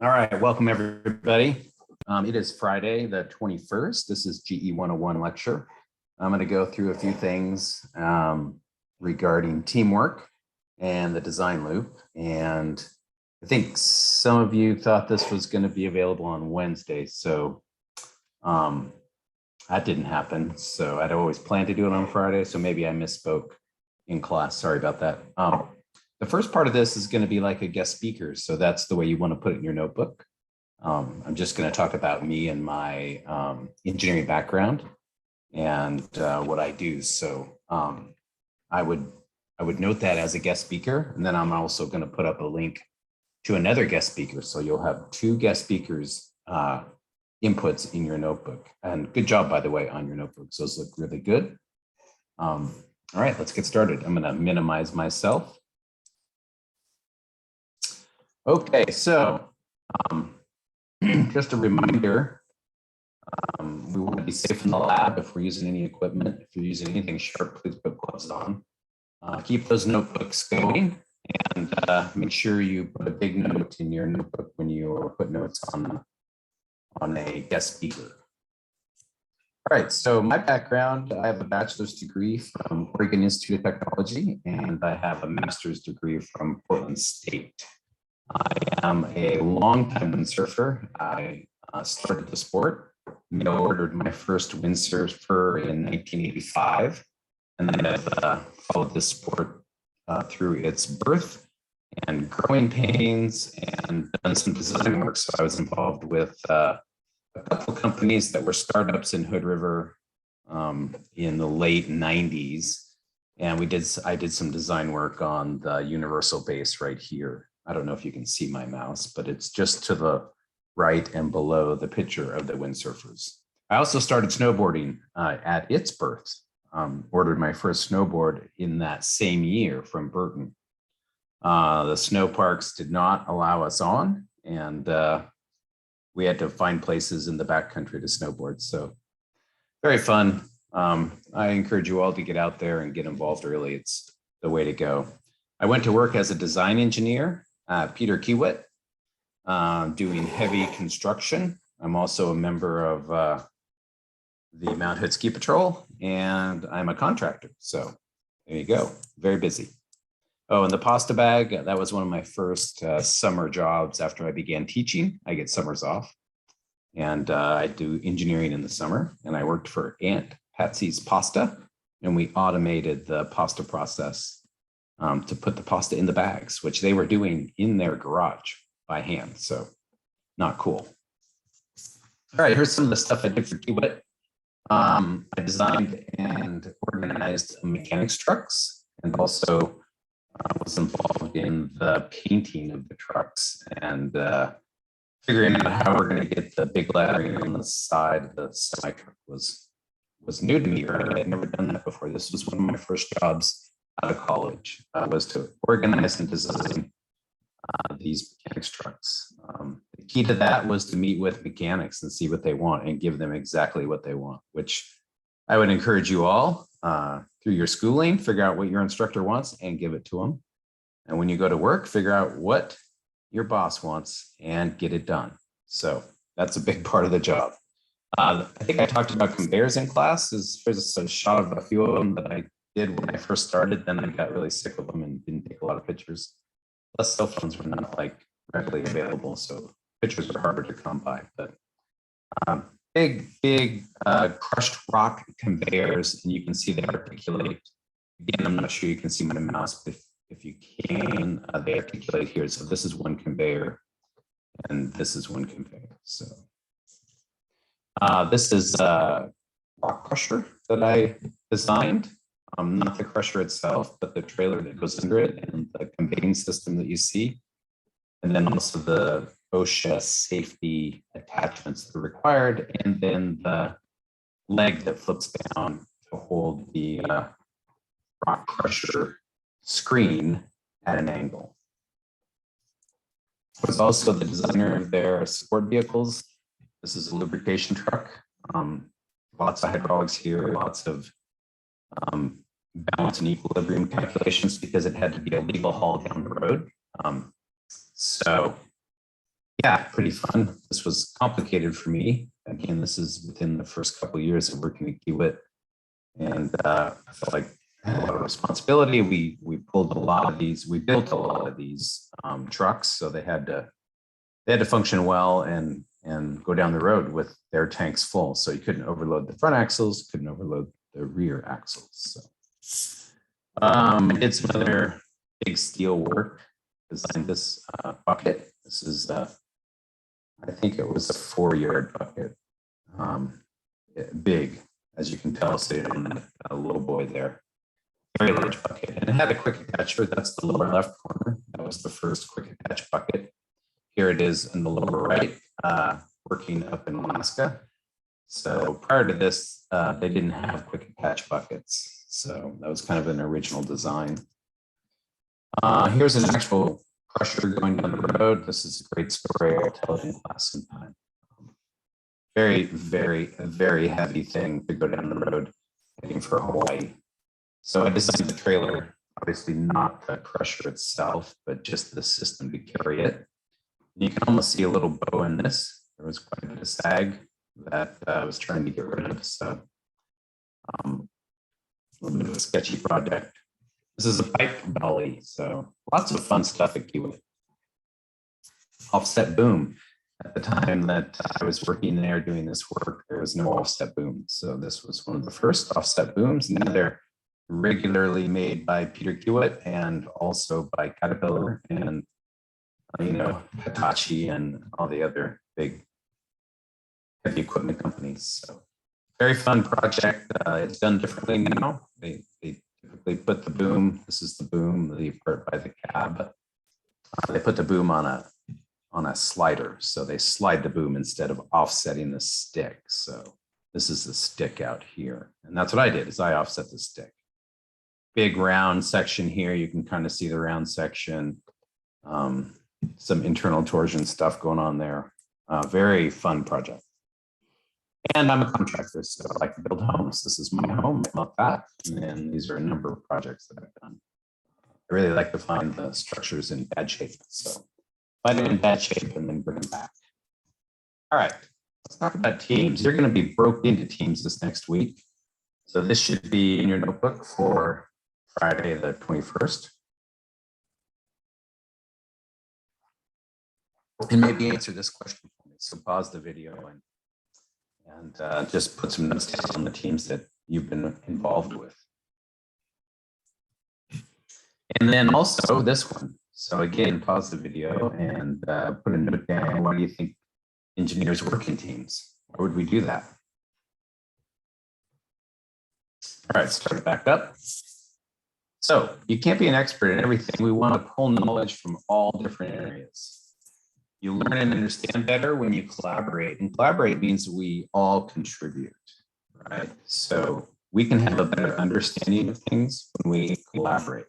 All right, welcome everybody. It is Friday the 21st. This is GE101 lecture. I'm going to go through a few things regarding teamwork and the design loop. And I think some of you thought this was going to be available on Wednesday. So that didn't happen. So I'd always planned to do it on Friday. So maybe I misspoke in class. Sorry about that. The first part of this is going to be like a guest speaker. So that's the way you want to put it in your notebook. I'm just going to talk about me and my engineering background and what I do. So I would note that as a guest speaker, and then I'm also going to put up a link to another guest speaker. So you'll have two guest speakers inputs in your notebook. And good job, by the way, on your notebooks. Those look really good. All right, let's get started. I'm going to minimize myself. Okay, so just a reminder, we want to be safe in the lab. If we're using any equipment, if you're using anything sharp, please put gloves on. Keep those notebooks going and make sure you put a big note in your notebook when you put notes on a guest speaker. All right, so my background, I have a bachelor's degree from Oregon Institute of Technology, and I have a master's degree from Portland State. I am a longtime windsurfer. I started the sport. I ordered my first windsurfer in 1985, and then I've followed this sport through its birth and growing pains and done some design work. So I was involved with a couple of companies that were startups in Hood River in the late 90s. And I did some design work on the universal base right here. I don't know if you can see my mouse, but it's just to the right and below the picture of the windsurfers. I also started snowboarding at its birth. Ordered my first snowboard in that same year from Burton. The snow parks did not allow us on, and we had to find places in the backcountry to snowboard. So very fun. I encourage you all to get out there and get involved early. It's the way to go. I went to work as a design engineer, Peter Kiewit, doing heavy construction. I'm also a member of the Mount Hood Ski Patrol, and I'm a contractor. So there you go, very busy. Oh, and the pasta bag, that was one of my first summer jobs after I began teaching. I get summers off, and I do engineering in the summer, and I worked for Aunt Patsy's Pasta, and we automated the pasta process to put the pasta in the bags, which they were doing in their garage by hand. So not cool. All right, here's some of the stuff I did for Kiewit. I designed and organized mechanics trucks, and also was involved in the painting of the trucks and figuring out how we're going to get the big lettering on the side of the semi truck was new to me. I had never done that before. This was one of my first jobs out of college, was to organize and design these mechanics trucks. The key to that was to meet with mechanics and see what they want and give them exactly what they want, which I would encourage you all through your schooling, figure out what your instructor wants and give it to them. And when you go to work, figure out what your boss wants and get it done. So that's a big part of the job. I think I talked about conveyors in class. Here's a shot of a few of them that I did when I first started. Then I got really sick of them and didn't take a lot of pictures. Plus, cell phones were not like readily available, so pictures were harder to come by. But big crushed rock conveyors, and you can see they articulate. Again, I'm not sure you can see my mouse, but if you can, they articulate here. So this is one conveyor, and this is one conveyor. So this is a rock crusher that I designed. Not the crusher itself, but the trailer that goes under it and the conveying system that you see. And then also the OSHA safety attachments that are required, and then the leg that flips down to hold the rock crusher screen at an angle. I was also the designer of their support vehicles. This is a lubrication truck. Lots of hydraulics here, lots of balance and equilibrium calculations because it had to be a legal haul down the road. So Yeah, pretty fun. This was complicated for me. Again, this is within the first couple of years of working at Kiewit, and I felt like I had a lot of responsibility. We pulled a lot of these. We built a lot of these trucks, so they had to function well and go down the road with their tanks full. So you couldn't overload the front axles, couldn't overload the rear axles. So did some other big steel work. Designed this bucket. This is I think it was a 4-yard bucket. Big, as you can tell, sitting on that little boy there. Very large bucket. And it had a quick attacher. That's the lower left corner. That was the first quick attach bucket. Here it is in the lower right, working up in Alaska. So prior to this, they didn't have quick attach buckets. So that was kind of an original design. Here's an actual crusher going down the road. This is a great story. I'll tell it in class sometime. Very, very, very heavy thing to go down the road heading for Hawaii. So I designed the trailer, obviously not the crusher itself, but just the system to carry it. You can almost see a little bow in this. There was quite a bit of sag that I was trying to get rid of. So a little bit of a sketchy project. This is a pipe dolly, so lots of fun stuff at Kiewit. Offset boom. At the time that I was working there doing this work, there was no offset boom. So this was one of the first offset booms. Now they're regularly made by Peter Kiewit and also by Caterpillar and Hitachi and all the other big heavy equipment companies. So very fun project. It's done differently now. They typically put the boom. This is the boom, the part by the cab. They put the boom on a slider, so they slide the boom instead of offsetting the stick. So this is the stick out here, and that's what I did. Is I offset the stick. Big round section here. You can kind of see the round section. Some internal torsion stuff going on there. Very fun project. And I'm a contractor, so I like to build homes. This is my home, I love that. And these are a number of projects that I've done. I really like to find the structures in bad shape. So find them in bad shape and then bring them back. All right, let's talk about teams. You're going to be broke into teams this next week. So this should be in your notebook for Friday the 21st. And maybe answer this question for me. So pause the video and just put some notes down on the teams that you've been involved with. And then also this one. So again, pause the video and put a note down. Why do you think engineers work in teams? Why would we do that? All right, start it back up. So you can't be an expert in everything. We want to pull knowledge from all different areas. You learn and understand better when you collaborate. And collaborate means we all contribute, right? So we can have a better understanding of things when we collaborate.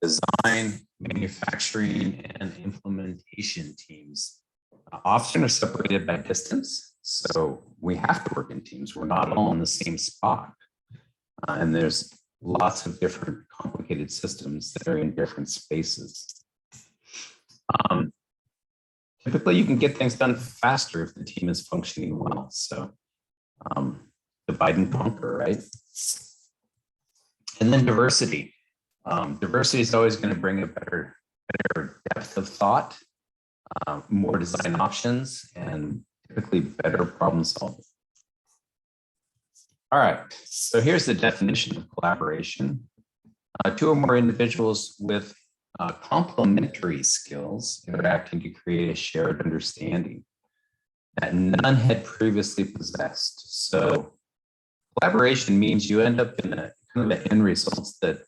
Design, manufacturing, and implementation teams often are separated by distance. So we have to work in teams. We're not all in the same spot. And there's lots of different complicated systems that are in different spaces. Typically, you can get things done faster if the team is functioning well. So divide and conquer, right? And then diversity. Diversity is always going to bring a better depth of thought, more design options, and typically better problem solving. All right, so here's the definition of collaboration. Two or more individuals with complementary skills interacting to create a shared understanding that none had previously possessed. So collaboration means you end up in a kind of an end results that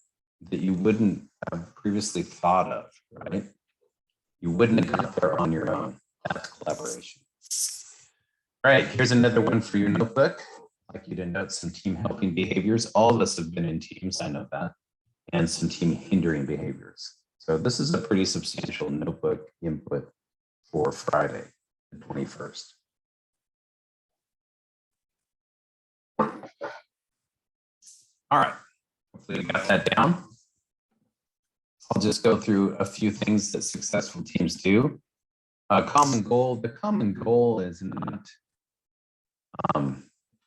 you wouldn't have previously thought of, right? You wouldn't have got there on your own. That's collaboration. All right, here's another one for your notebook. I'd like you to note some team helping behaviors. All of us have been in teams, I know that, and some team hindering behaviors. So this is a pretty substantial notebook input for Friday, the 21st. All right, hopefully you got that down. I'll just go through a few things that successful teams do. A common goal, the common goal is not,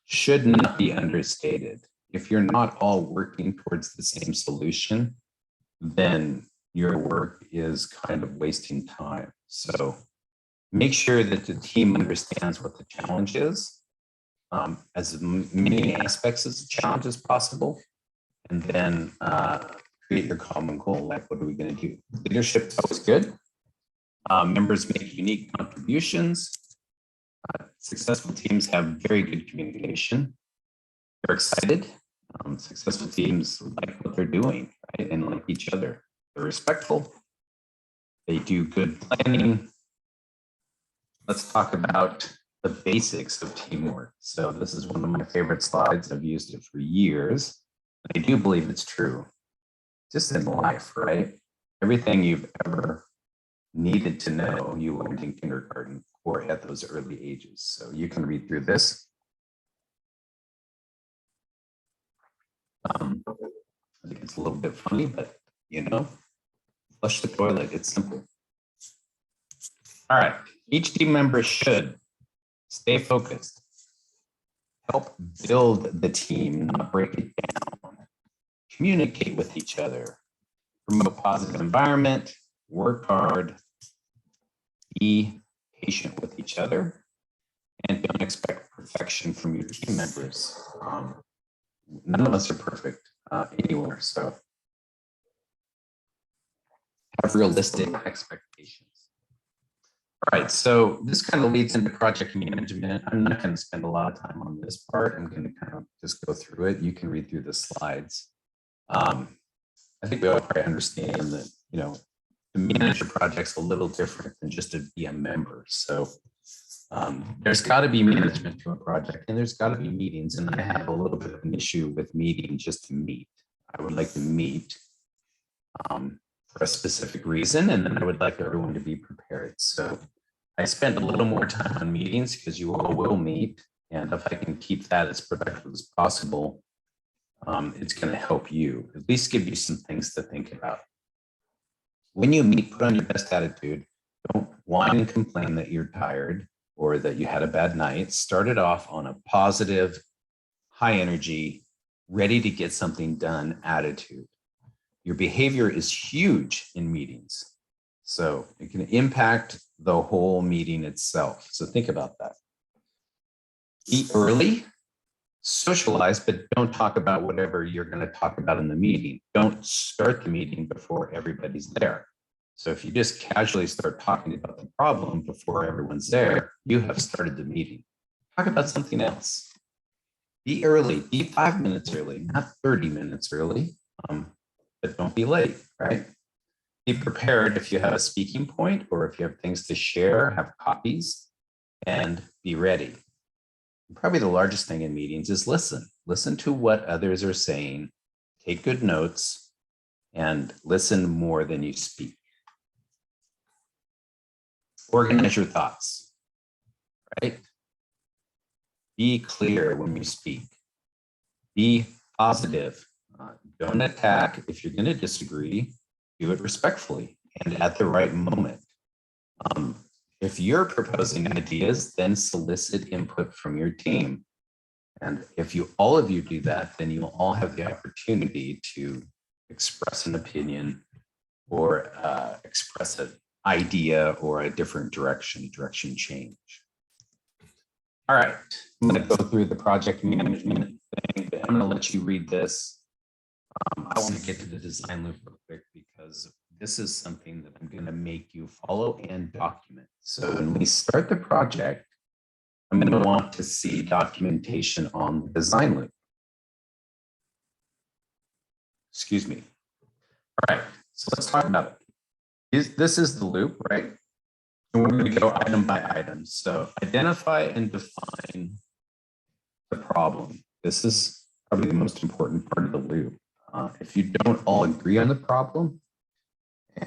should not be understated. If you're not all working towards the same solution, then your work is kind of wasting time. So make sure that the team understands what the challenge is, as many aspects as the challenge as possible, and then create your common goal. Like, what are we going to do? Leadership is always good. Members make unique contributions. Successful teams have very good communication. They're excited. Successful teams like what they're doing, right? And like each other. They're respectful. They do good planning. Let's talk about the basics of teamwork. So this is one of my favorite slides. I've used it for years. I do believe it's true. Just in life, right? Everything you've ever needed to know, you learned in kindergarten or at those early ages. So you can read through this. I think it's a little bit funny, but you know, flush the toilet, it's simple. All right, each team member should stay focused, help build the team, not break it down, communicate with each other, promote positive environment, work hard, be patient with each other, and don't expect perfection from your team members. None of us are perfect anywhere, so have realistic expectations. All right, so this kind of leads into project management. I'm not going to spend a lot of time on this part. I'm going to kind of just go through it. You can read through the slides. I think we all probably understand that, you know, to manage a project's a little different than just to be a member. So there's got to be management to a project, and there's got to be meetings. And I have a little bit of an issue with meeting just to meet. I would like to meet for a specific reason, and then I would like everyone to be prepared. So I spend a little more time on meetings because you all will meet, and if I can keep that as productive as possible, it's going to help you, at least give you some things to think about. When you meet, put on your best attitude. Don't whine and complain that you're tired or that you had a bad night. Start it off on a positive, high energy, ready to get something done attitude. Your behavior is huge in meetings. So it can impact the whole meeting itself. So think about that. Eat early, socialize, but don't talk about whatever you're going to talk about in the meeting. Don't start the meeting before everybody's there. So if you just casually start talking about the problem before everyone's there, you have started the meeting. Talk about something else. Be early, be 5 minutes early, not 30 minutes early, but don't be late, right? Be prepared if you have a speaking point or if you have things to share, have copies, and be ready. Probably the largest thing in meetings is listen. Listen to what others are saying, take good notes, and listen more than you speak. Organize your thoughts, right? Be clear when you speak. Be positive. Don't attack. If you're going to disagree, do it respectfully and at the right moment. If you're proposing ideas, then solicit input from your team. And if all of you do that, then you'll all have the opportunity to express an opinion or express an idea or a different direction change. All right, I'm going to go through the project management thing. I'm going to let you read this. I want to get to the design loop real quick because this is something that I'm going to make you follow and document. So when we start the project, I'm going to want to see documentation on the design loop. Excuse me. All right, so let's talk about it. This is the loop, right? And we're going to go item by item. So identify and define the problem. This is probably the most important part of the loop. If you don't all agree on the problem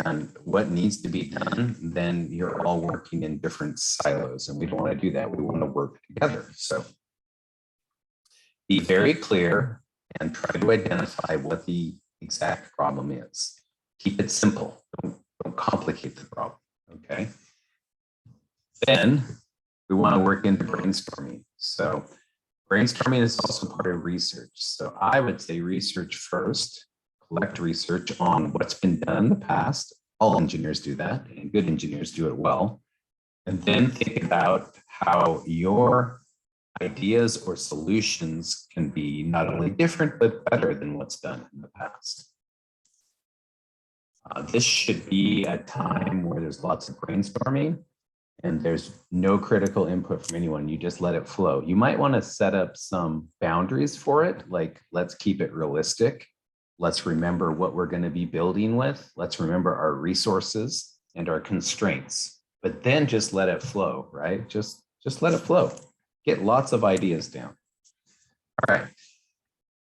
and what needs to be done, then you're all working in different silos, and we don't want to do that. We want to work together. So be very clear and try to identify what the exact problem is. Keep it simple. Don't complicate the problem, okay? Then we want to work into brainstorming. So brainstorming is also part of research. So I would say research first, collect research on what's been done in the past. All engineers do that, and good engineers do it well. And then think about how your ideas or solutions can be not only different, but better than what's done in the past. This should be a time where there's lots of brainstorming and there's no critical input from anyone. You just let it flow. You might want to set up some boundaries for it, like let's keep it realistic. Let's remember what we're going to be building with. Let's remember our resources and our constraints, but then just let it flow, right? Just let it flow. Get lots of ideas down. All right.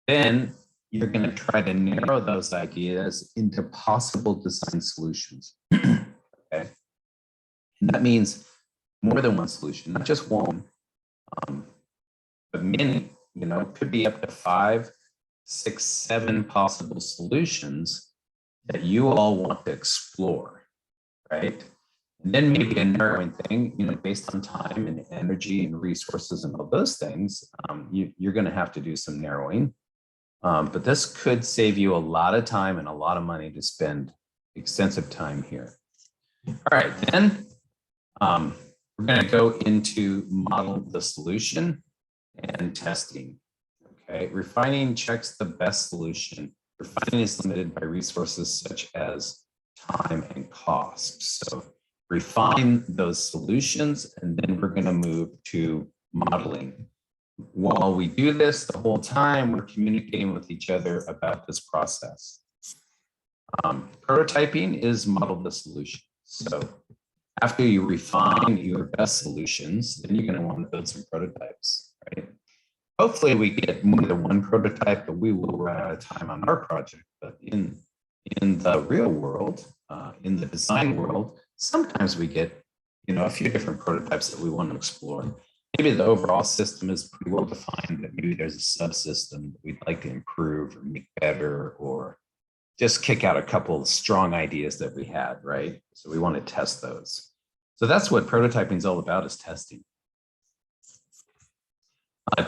Then you're going to try to narrow those ideas into possible design solutions. Okay. And that means more than one solution, not just one, but many, it could be up to 5, 6, 7 possible solutions that you all want to explore, right? And then maybe a narrowing thing, based on time and energy and resources and all those things, you're going to have to do some narrowing. But this could save you a lot of time and a lot of money to spend extensive time here. All right, then we're going to go into model the solution and testing. Okay, refining checks the best solution. Refining is limited by resources such as time and cost. So refine those solutions, and then we're going to move to modeling. While we do this, the whole time we're communicating with each other about this process. Prototyping is model the solution. So after you refine your best solutions, then you're going to want to build some prototypes, right? Hopefully we get more than one prototype, but we will run out of time on our project. But in the real world, in the design world, sometimes we get, a few different prototypes that we want to explore. Maybe the overall system is pretty well defined, but maybe there's a subsystem that we'd like to improve or make better, or just kick out a couple of strong ideas that we had, right? So we want to test those. So that's what prototyping is all about, is testing.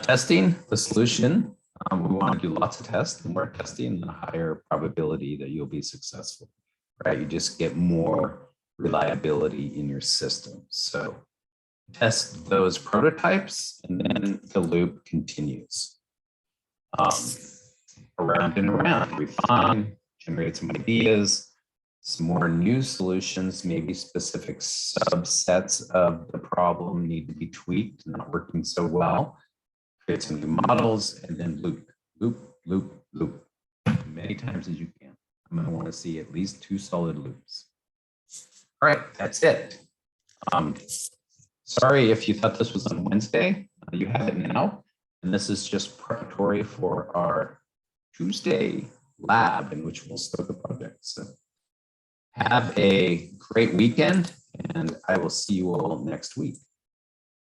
Testing the solution. We want to do lots of tests. The more testing, the higher probability that you'll be successful, right? You just get more reliability in your system. So test those prototypes, and then the loop continues. Around and around, refine, generate some ideas, some more new solutions, maybe specific subsets of the problem need to be tweaked, not working so well. Create some new models, and then loop, loop, loop, loop, many times as you can. I'm going to want to see at least 2 solid loops. All right, that's it. Sorry if you thought this was on Wednesday. You have it now. And this is just preparatory for our Tuesday lab in which we'll start the project. So have a great weekend, and I will see you all next week.